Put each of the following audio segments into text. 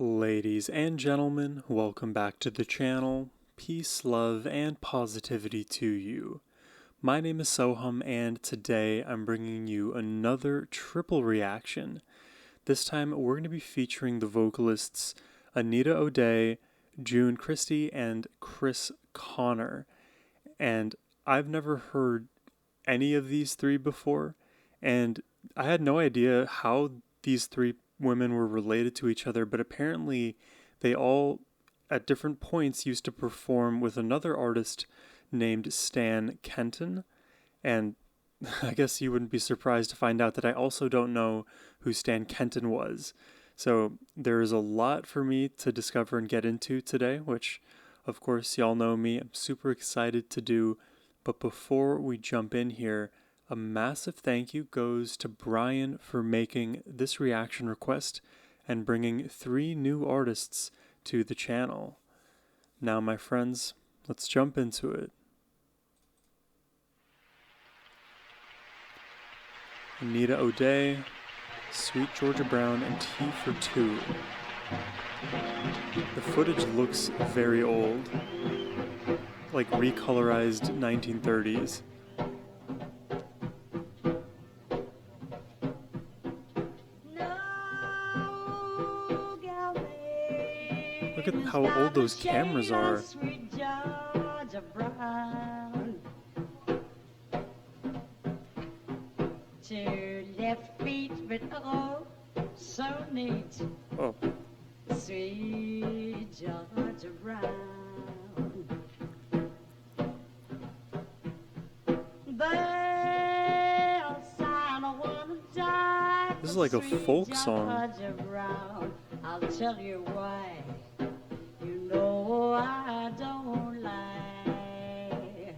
Ladies and gentlemen, welcome back to the channel. Peace, love, and positivity to you. My name is Sohum, and today I'm bringing you another triple reaction. This time we're going to be featuring the vocalists Anita O'Day, June Christie, and Chris Connor. And I've never heard any of these three before, and I had no idea how these three women were related to each other, but apparently they all, at different points, used to perform with another artist named Stan Kenton. And I guess you wouldn't be surprised to find out that I also don't know who Stan Kenton was. So there's a lot for me to discover and get into today, which, of course, y'all know me. I'm super excited to do. But before we jump in here, a massive thank you goes to Brian for making this reaction request and bringing 3 new artists to the channel. Now, my friends, let's jump into it. Anita O'Day, Sweet Georgia Brown, and T for Two. The footage looks very old, like recolorized 1930s. Look at how old those cameras are. Two left feet, but oh, so neat. Oh. Sweet Georgia Brown. This is like a folk song. I'll tell you why. You know I don't lie.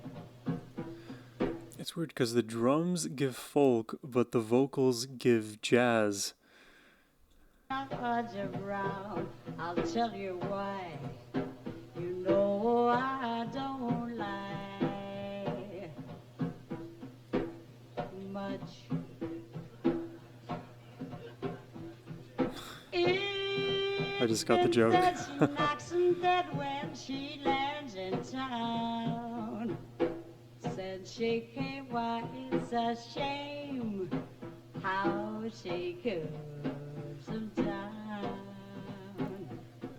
It's weird because the drums give folk, but the vocals give jazz. Georgia Brown, I'll tell you why. You know I don't lie much. I just got the joke. That when she lands in town, said she came, why it's a shame how she could down.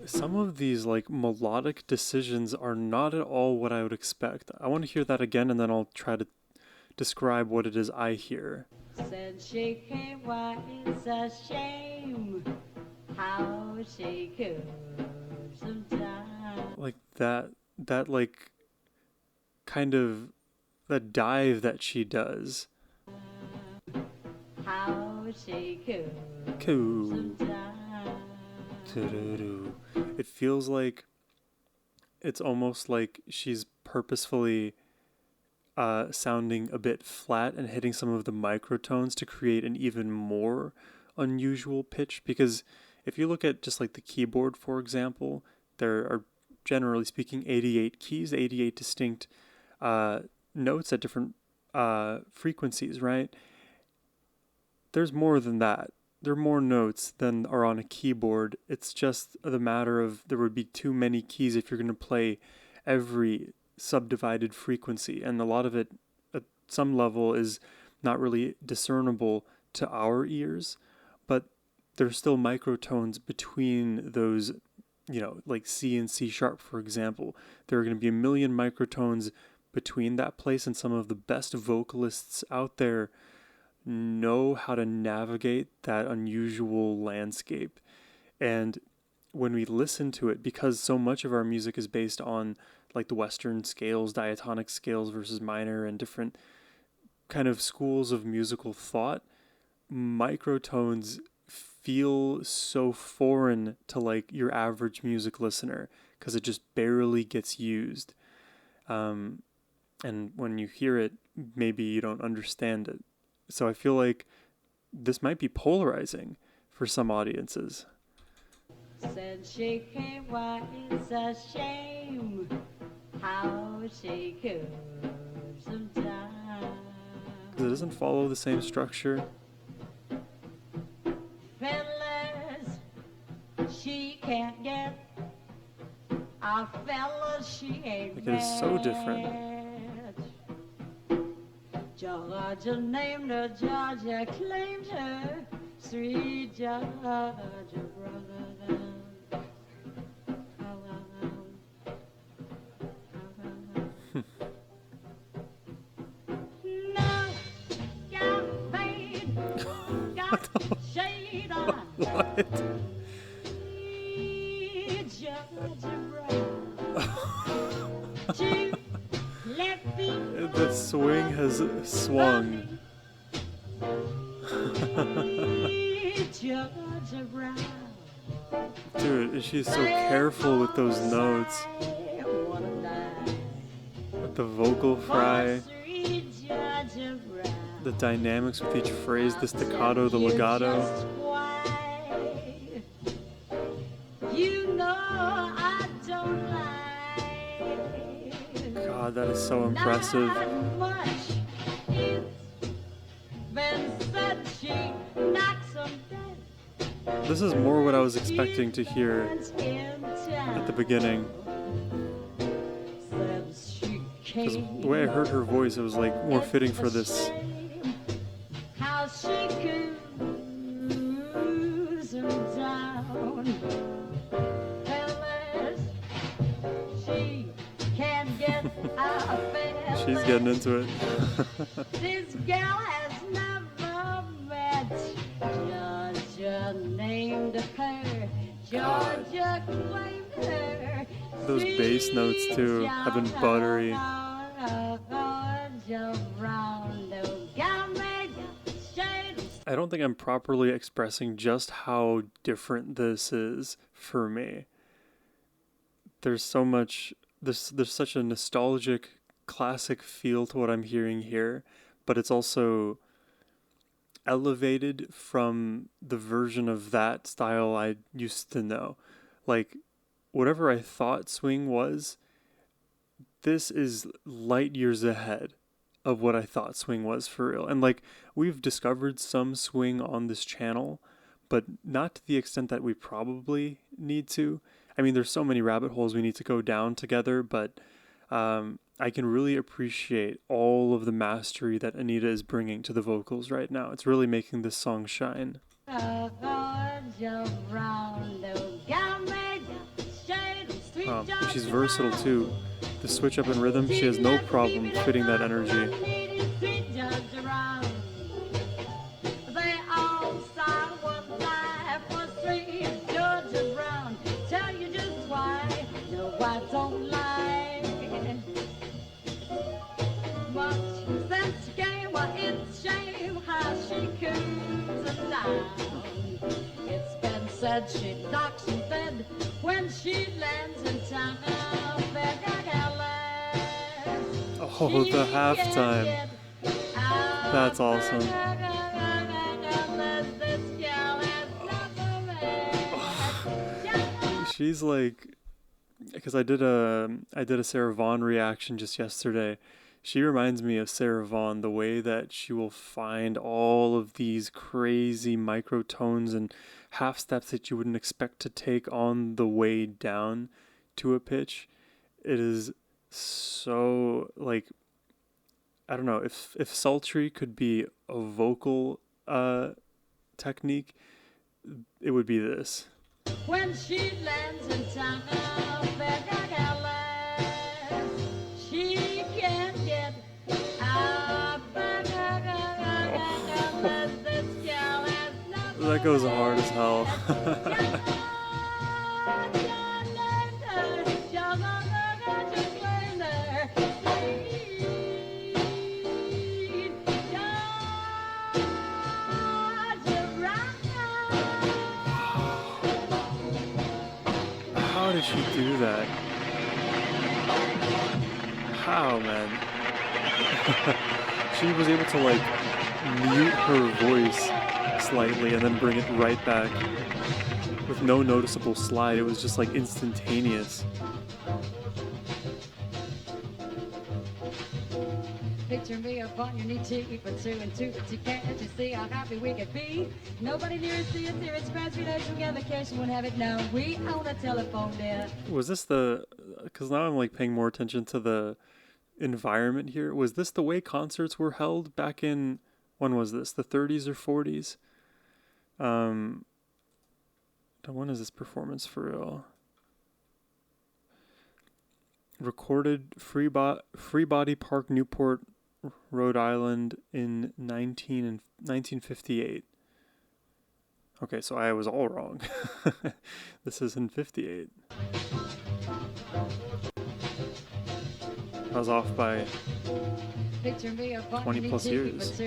Some of these like melodic decisions are not at all what I would expect. I want to hear that again and then I'll try to describe what it is I hear. Said she came, why it's a shame how she could down. Like that like kind of the dive that she does. How she could Cool. down. It feels like it's almost like she's purposefully sounding a bit flat and hitting some of the microtones to create an even more unusual pitch, because if you look at just like the keyboard, for example, there are generally speaking 88 keys, 88 distinct notes at different frequencies, right? There's more than that. There are more notes than are on a keyboard. It's just the matter of there would be too many keys if you're going to play every subdivided frequency, and a lot of it at some level is not really discernible to our ears, but there's still microtones between those, like C and C sharp, for example. There are going to be a million microtones between that place, and some of the best vocalists out there know how to navigate that unusual landscape. And when we listen to it, because so much of our music is based on like the Western scales, diatonic scales versus minor, and different kind of schools of musical thought, microtones feel so foreign to like your average music listener because it just barely gets used. And when you hear it, maybe you don't understand it. So I feel like this might be polarizing for some audiences. Said she came, why it's a shame how she could down. Because it doesn't follow the same structure. Fellas, she she can't get a fella she ain't Like, it is so different. Georgia named her, Georgia claimed her, sweet Georgia brother. No, got fade, got shade on. What? Sweet Georgia brother. Two left feet. The swing has swung. Georgia Brown. Dude, and she's so careful with those notes. With the vocal fry, the dynamics with each phrase, the staccato, the legato. You know I don't like. God, that is so impressive. Not much. It's been said she knocks 'em dead. This is more what I was expecting to hear at the beginning. Because the way I heard her voice, it was like more fitting for this. How she cools 'em down. She can get She's getting into it. This girl has never met. Georgia named her. Georgia claimed her. Those bass notes too have been buttery. I don't think I'm properly expressing just how different this is for me. There's so much, there's such a nostalgic, classic feel to what I'm hearing here, but it's also elevated from the version of that style I used to know. Like, whatever I thought swing was, this is light years ahead of what I thought swing was for real. And like, we've discovered some swing on this channel, but not to the extent that we probably need to. I mean, there's so many rabbit holes we need to go down together, but I can really appreciate all of the mastery that Anita is bringing to the vocals right now. It's really making this song shine. She's versatile too. The switch up in rhythm, she has no problem fitting that energy. Said she knocks in bed when she lands in town. Oh, the halftime. That's awesome. She's like, because I did a Sarah Vaughan reaction just yesterday. She reminds me of Sarah Vaughan, the way that she will find all of these crazy microtones and half steps that you wouldn't expect to take on the way down to a pitch. It is so, like, I don't know, if sultry could be a vocal technique, it would be this. When she lands in town, she can't get out. That goes hard as hell. How did she do that? How, man? She was able to like mute her voice slightly and then bring it right back with no noticeable slide. It was just like instantaneous. Picture me up on your knee, cheek for two and two, but you can't you see how happy we could be? Nobody near us, see us, here express, we live together, case you won't have it now. We own a telephone there. Was this the? Because now I'm like paying more attention to the environment here. Was this the way concerts were held back in? When was this? The 30s or 40s? When is this performance for real? Recorded Free Body Park, Newport, Rhode Island in 1958. Okay, so I was all wrong. This is in 58. I was off by 20 plus years.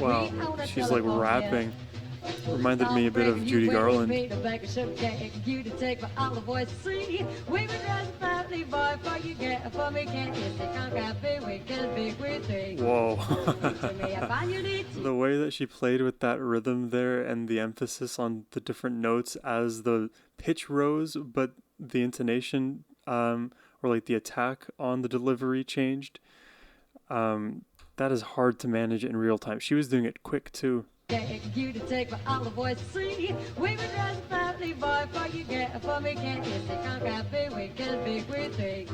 Wow, she's like rapping. Reminded me a bit of Judy Garland. Whoa. The way that she played with that rhythm there and the emphasis on the different notes as the pitch rose, but the intonation or like the attack on the delivery changed. That is hard to manage in real time. She was doing it quick too. You to take for all the voice see. We would rise a family boy for you get for me can't you say can't got big we get big we think.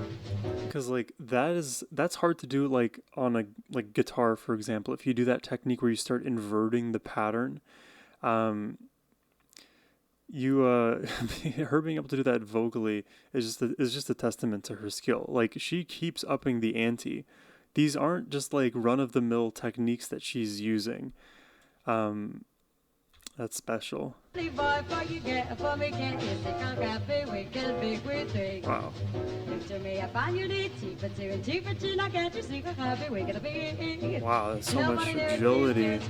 Because like that's hard to do like on a like guitar, for example. If you do that technique where you start inverting the pattern, her being able to do that vocally is just a testament to her skill. Like she keeps upping the ante. These aren't just like run of the mill techniques that she's using. That's special. Wow. Wow, that's so much agility.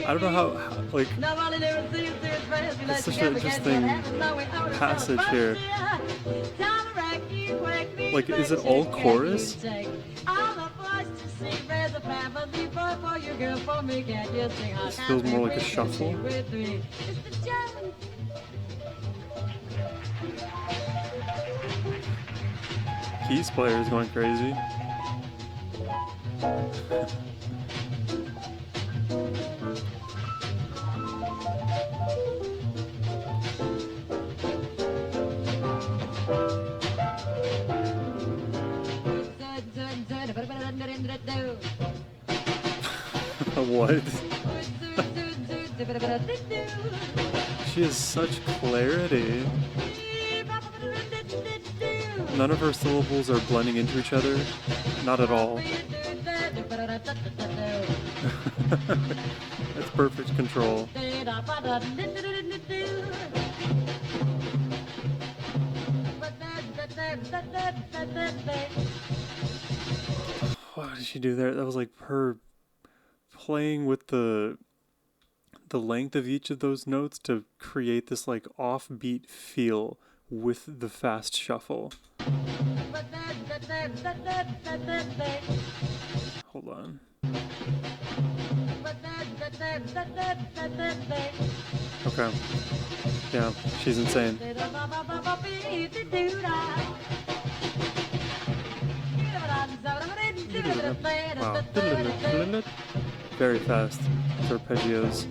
I don't know how like it's such an interesting passage here. Like, is it all chorus? This feels more like a shuffle. Keys player is going crazy. What? She has such clarity. None of her syllables are blending into each other. Not at all. That's perfect control. What did she do there? That was like her playing with the length of each of those notes to create this like offbeat feel with the fast shuffle. Hold on. Okay. Yeah, she's insane. Wow. Very fast. Arpeggios.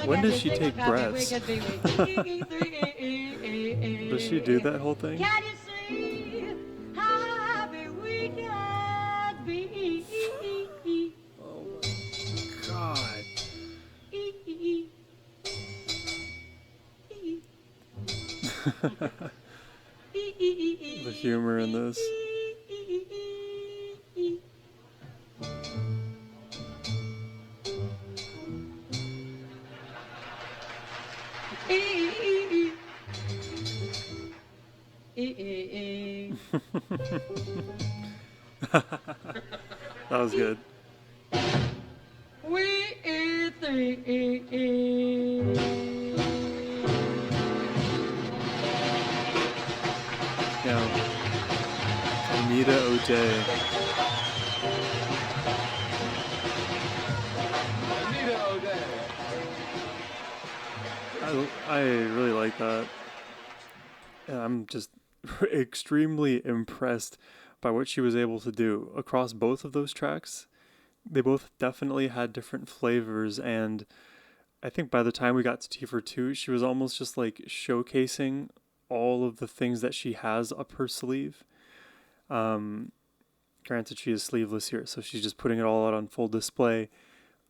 When does she take breaths? Does she do that whole thing? Oh God. The humor in this. That was good. We eat three. Now, Anita O'Day. Anita O'Day. I really like that. And I'm just extremely impressed by what she was able to do across both of those tracks. They both definitely had different flavors, and I think by the time we got to T for Two, she was almost just like showcasing all of the things that she has up her sleeve. Um, Granted, she is sleeveless here, so she's just putting it all out on full display.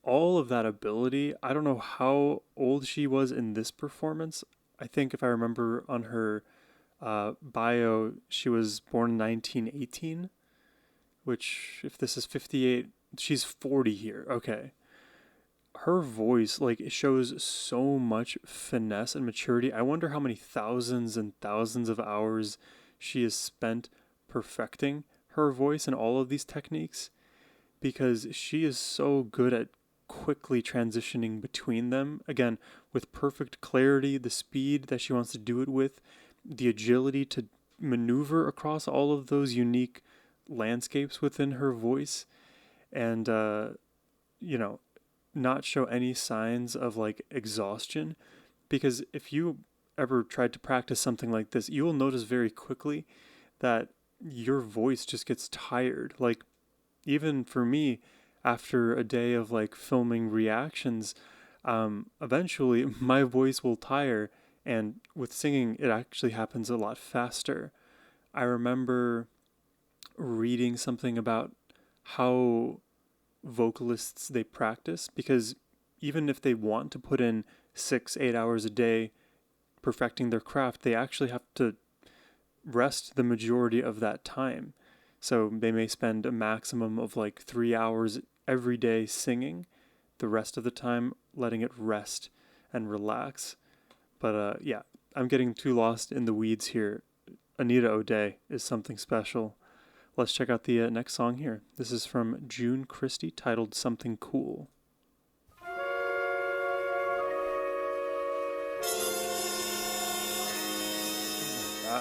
All of that ability, I don't know how old she was in this performance. I think if I remember on her bio, she was born in 1918, which, if this is 58, she's 40 here. Okay. Her voice, like, it shows so much finesse and maturity. I wonder how many thousands and thousands of hours she has spent perfecting her voice and all of these techniques, because she is so good at quickly transitioning between them. Again, with perfect clarity, the speed that she wants to do it with, the agility to maneuver across all of those unique landscapes within her voice, and, not show any signs of like exhaustion. Because if you ever tried to practice something like this, you will notice very quickly that your voice just gets tired. Like, even for me, after a day of like filming reactions, eventually my voice will tire. And with singing, it actually happens a lot faster. I remember reading something about how vocalists they practice, because even if they want to put in 6-8 hours a day perfecting their craft, they actually have to rest the majority of that time. So they may spend a maximum of like 3 hours every day singing, the rest of the time letting it rest and relax. But yeah, I'm getting too lost in the weeds here. Anita O'Day is something special. Let's check out the next song here. This is from June Christie, titled Something Cool.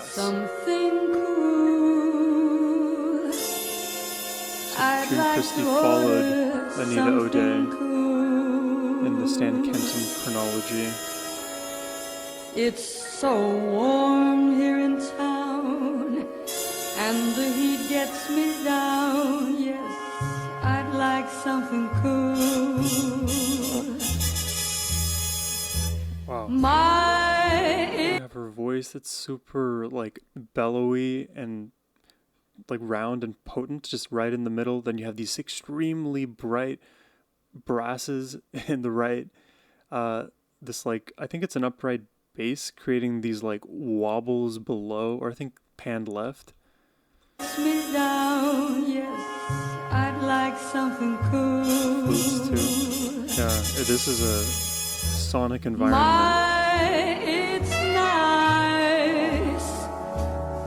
Something cool. I'd June like Christie to followed order Anita O'Day cool. in the Stan Kenton chronology. It's so warm here in town, and the heat gets me down. Yes, I'd like something cool. Wow. My You have her voice that's super like bellowy and like round and potent, just right in the middle. Then you have these extremely bright brasses in the right. This, like, I think it's an upright bass creating these like wobbles below, or I think panned left. gets me down. Yes, I'd like something cool. Flutes too. Yeah, this is a sonic environment. It's nice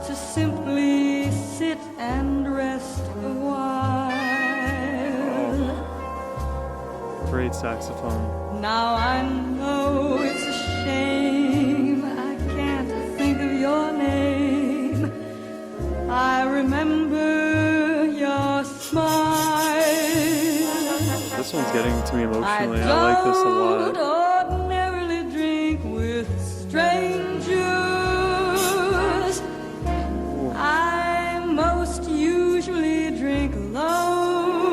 to simply sit and rest a while. Great saxophone. Now I know it's a shame I can't think of your name. I remember your smile. This one's getting to me emotionally. I like this a lot. don't ordinarily drink with strangers. I most usually drink alone.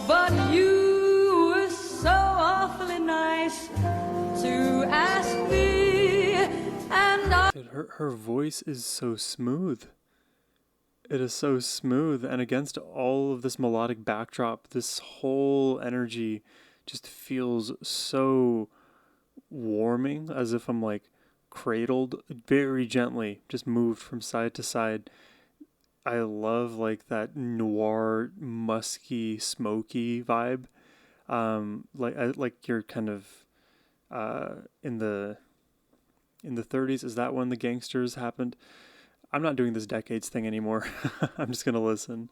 But you were so awfully nice to ask me, and I... Dude, her voice is so smooth. It is so smooth, and against all of this melodic backdrop, this whole energy just feels so warming, as if I'm like cradled very gently, just moved from side to side. I love like that noir, musky, smoky vibe. Like you're kind of in the 30s. Is that when the gangsters happened? I'm not doing this decades thing anymore. I'm just gonna listen.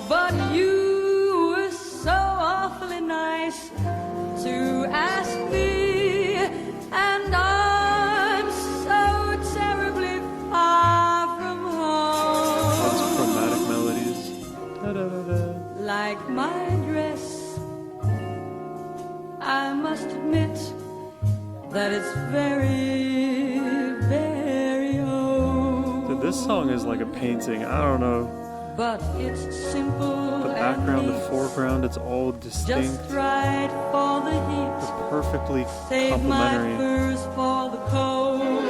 But you were so awfully nice to ask me, and I'm so terribly far from Lots of home. chromatic melodies. Da-da-da-da. Like my dress, I must admit that it's very, very old. Dude, this song is like a painting. I don't know. But it's simple. The background, the and neat, foreground, it's all distinct. just right for the heat. It's perfectly Save my complementary. furs for the cold.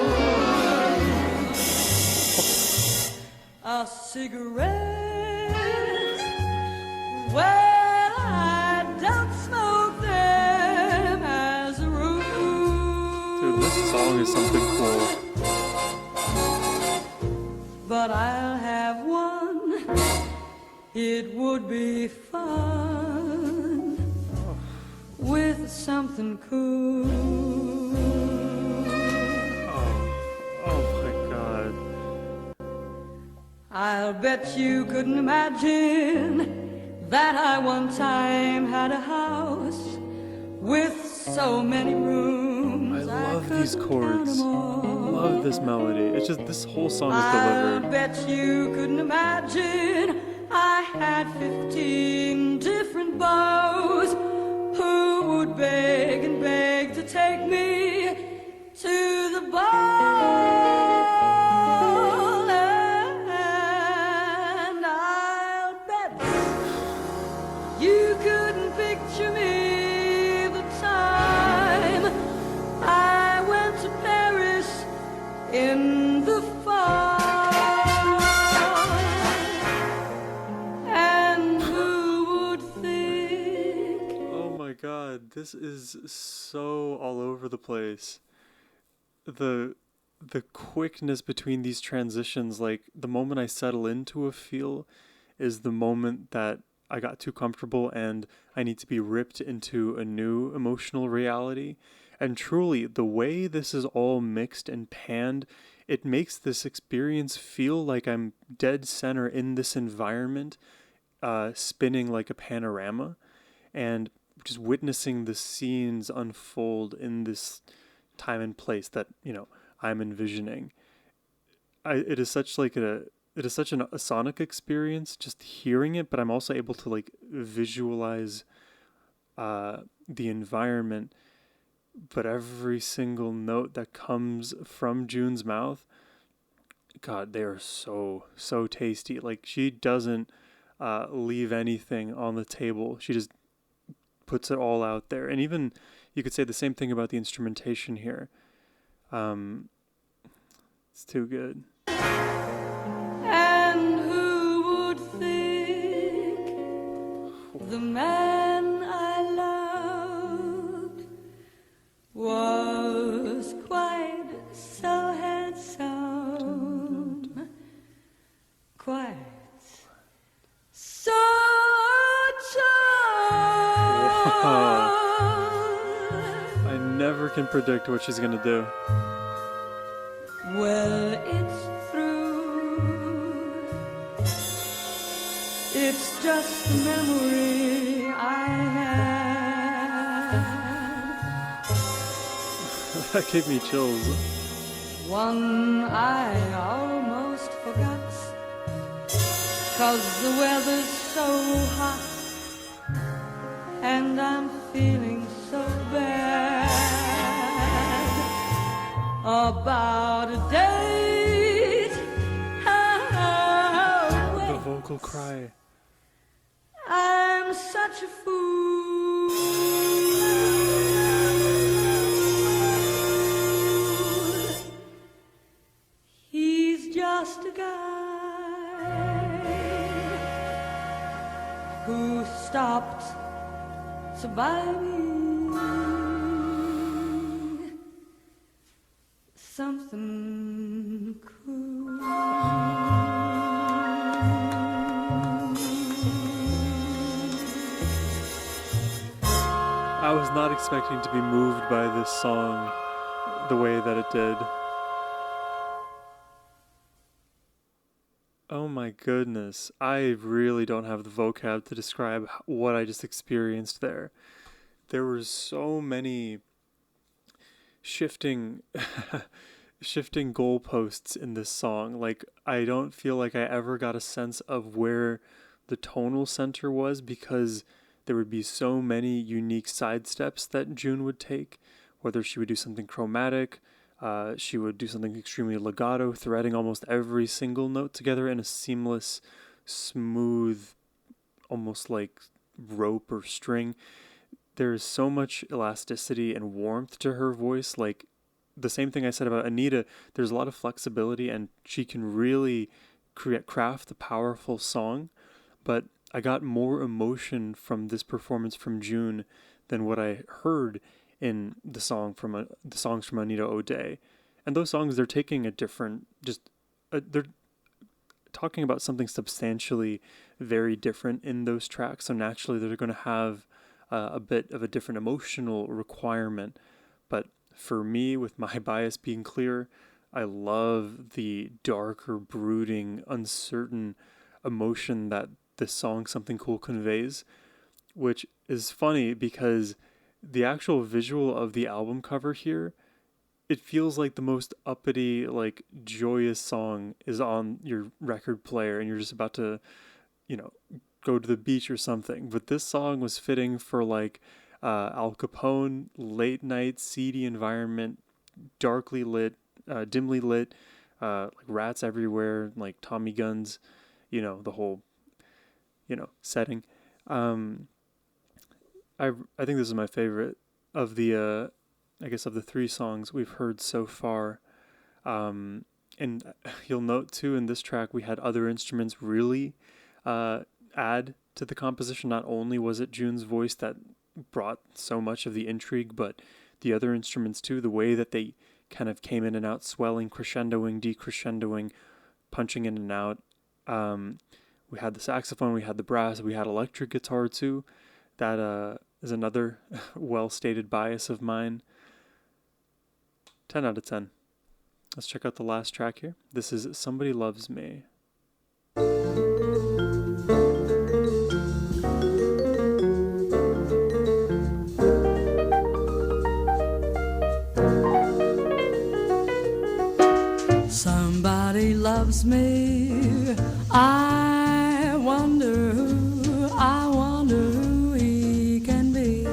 A cigarette? Well, I don't smoke them as a rule. Dude, this song is something cool. But I'll have one. It would be fun with something cool. Oh my god. I'll bet you couldn't imagine that I one time had a house with so many rooms. I love these chords. Love this melody. It's just, this whole song is I'll delivered. bet you couldn't imagine I had 15 different beaux who would beg and beg to take me to the ball. And I'll bet you couldn't picture me the time I went to Paris in the fall. And who would think? Oh my god, this is so all over the place. The quickness between these transitions, like the moment I settle into a feel is the moment that I got too comfortable and I need to be ripped into a new emotional reality. And truly, the way this is all mixed and panned, it makes this experience feel like I'm dead center in this environment, spinning like a panorama, and just witnessing the scenes unfold in this time and place that, I'm envisioning. It is such like a sonic experience just hearing it, but I'm also able to like visualize the environment. But every single note that comes from June's mouth, God, they are so tasty. Like, she doesn't leave anything on the table. She just puts it all out there. And even you could say the same thing about the instrumentation here. It's too good. And who would think the man I loved was quite so handsome, quite so tall. I never can predict what she's gonna do. Well, it's through. It's just a memory I have. That gave me chills. One I almost forgot, 'cause the weather's so hot and I'm feeling so bad about a date. The vocal cry. I'm such a fool. He's just a guy who stopped to buy me something cool. I was not expecting to be moved by this song the way that it did. Oh my goodness. I really don't have the vocab to describe what I just experienced there. There were so many shifting shifting goalposts in this song. Like I don't feel like I ever got a sense of where the tonal center was because there would be so many unique side steps that June would take, whether she would do something chromatic, she would do something extremely legato, threading almost every single note together in a seamless, smooth, almost like rope or string. There's so much elasticity and warmth to her voice. Like the same thing I said about Anita, there's a lot of flexibility and she can really craft a powerful song. But I got more emotion from this performance from June than what I heard in the songs from Anita O'Day. And those songs, they're taking a different, they're talking about something substantially very different in those tracks. So naturally, they're going to have a bit of a different emotional requirement. But for me, with my bias being clear, I love the darker, brooding, uncertain emotion that this song Something Cool conveys, which is funny because the actual visual of the album cover here, it feels like the most uppity, like joyous song is on your record player and you're just about to, you know, go to the beach or something. But this song was fitting for like Al Capone, late night, seedy environment, darkly lit, dimly lit, like rats everywhere, like Tommy guns, the whole, setting. Um, I think this is my favorite of the I guess of the three songs we've heard so far. And you'll note too in this track we had other instruments really add to the composition. Not only was it June's voice that brought so much of the intrigue, but the other instruments too, the way that they kind of came in and out, swelling, crescendoing, decrescendoing, punching in and out. We had the saxophone, we had the brass, we had electric guitar too. That is another well-stated bias of mine. 10 out of 10. Let's check out the last track here. This is Somebody Loves Me. Somebody loves me. I wonder who he can be.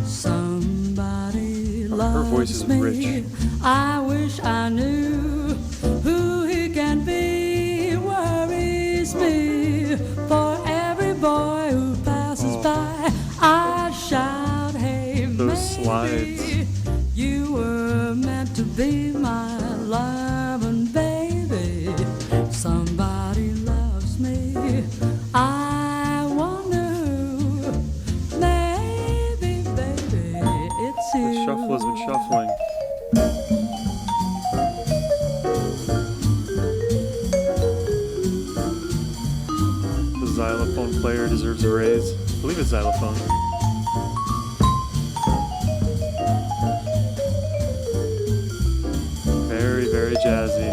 Somebody loves Her voice is me. rich. I wish I knew who he can be. Worries me. For every boy who passes by, I shout, hey, Those slides. you were meant to be my loving baby. Somebody loves me. I wonder who. Maybe, baby, it's you. The shuffle has been shuffling. The xylophone player deserves a raise. I believe it's xylophone. Very, very jazzy.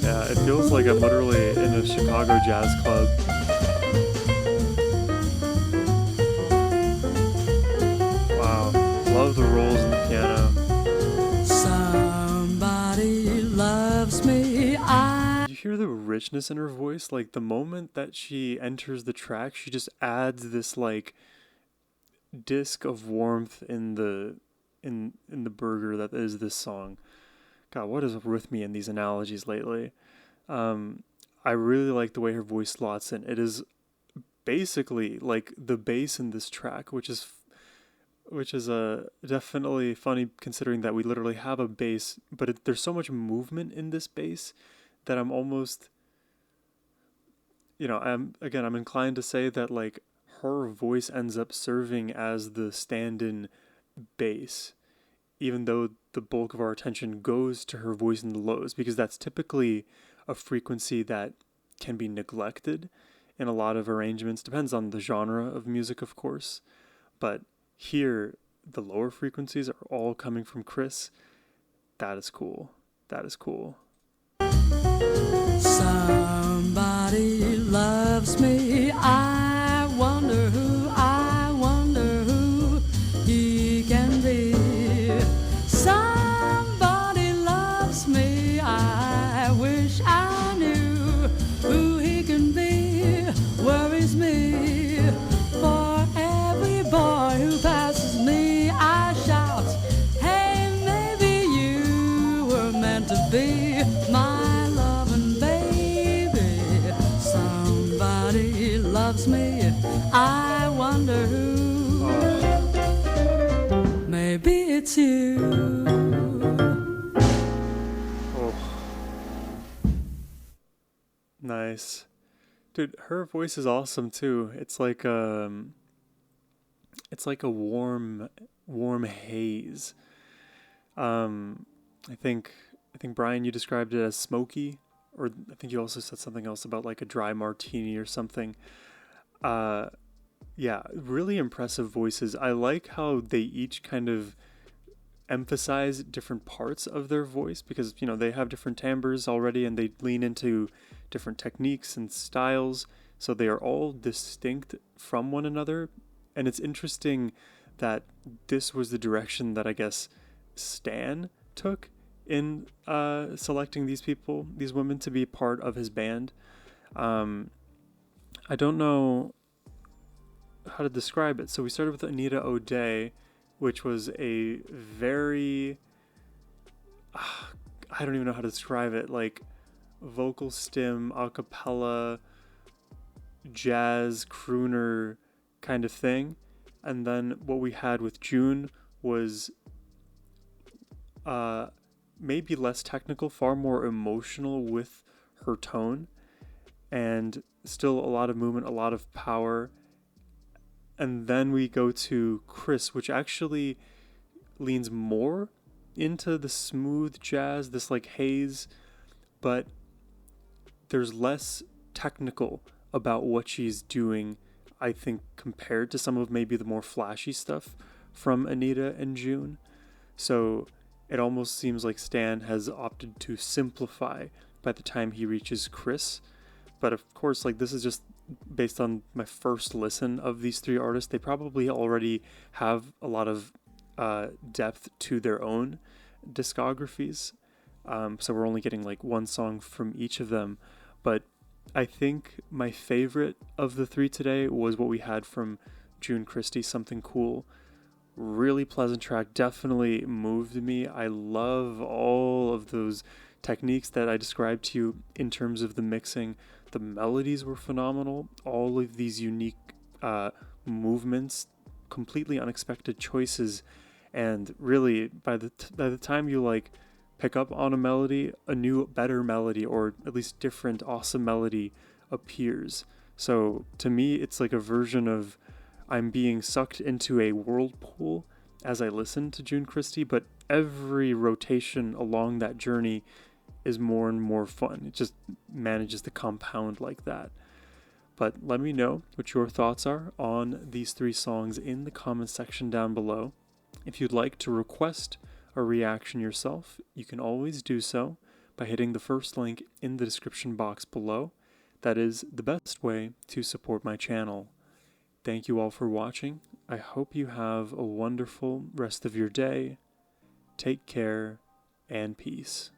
Yeah, it feels like I'm literally in a Chicago jazz club. Wow, love the rolls in the piano. Somebody loves me. You hear the richness in her voice? Like the moment that she enters the track, she just adds this like disc of warmth in the burger that is this song. God, what is with me in these analogies lately? I really like the way her voice slots in. It is basically like the bass in this track, which is definitely funny considering that we literally have a bass, but there's so much movement in this bass that I'm almost, I'm inclined to say that like her voice ends up serving as the stand-in bass, even though the bulk of our attention goes to her voice in the lows, because that's typically a frequency that can be neglected in a lot of arrangements. Depends on the genre of music, of course. But here, the lower frequencies are all coming from Chris. That is cool. That is cool. Somebody loves me. I wonder who he can be. Somebody loves me. I wish I knew who he can be. Worries me. For every boy who passes me, I shout, hey, maybe you were meant to be my loving baby. Somebody loves me. I wonder who. Maybe it's you. Oh. Nice. Dude, her voice is awesome too. It's like a warm haze. I think Brian, you described it as smoky, or I think you also said something else about like a dry martini or something. Yeah, really impressive voices. I like how they each kind of emphasize different parts of their voice because, they have different timbres already and they lean into different techniques and styles. So they are all distinct from one another. And it's interesting that this was the direction that I guess Stan took in selecting these women to be part of his band. I don't know how to describe it. So we started with Anita O'Day, which was a very, I don't even know how to describe it, like vocal stim, a cappella, jazz, crooner kind of thing. And then what we had with June was maybe less technical, far more emotional with her tone, and still a lot of movement, a lot of power. And then we go to Chris, which actually leans more into the smooth jazz, this like haze, but there's less technical about what she's doing, I think, compared to some of maybe the more flashy stuff from Anita and June. So it almost seems like Stan has opted to simplify by the time he reaches Chris. But of course, like, this is just based on my first listen of these three artists. They probably already have a lot of depth to their own discographies. So we're only getting like one song from each of them. But I think my favorite of the three today was what we had from June Christie, Something Cool. Really pleasant track, definitely moved me. I love all of those techniques that I described to you in terms of the mixing. The melodies were phenomenal. All of these unique movements, completely unexpected choices, and really by the time you like pick up on a melody, a new, better melody, or at least different, awesome melody appears. So to me, it's like a version of I'm being sucked into a whirlpool as I listen to June Christie, but every rotation along that journey is more and more fun. It just manages to compound like that. But let me know what your thoughts are on these three songs in the comment section down below. If you'd like to request a reaction yourself, you can always do so by hitting the first link in the description box below. That is the best way to support my channel. Thank you all for watching. I hope you have a wonderful rest of your day. Take care and peace.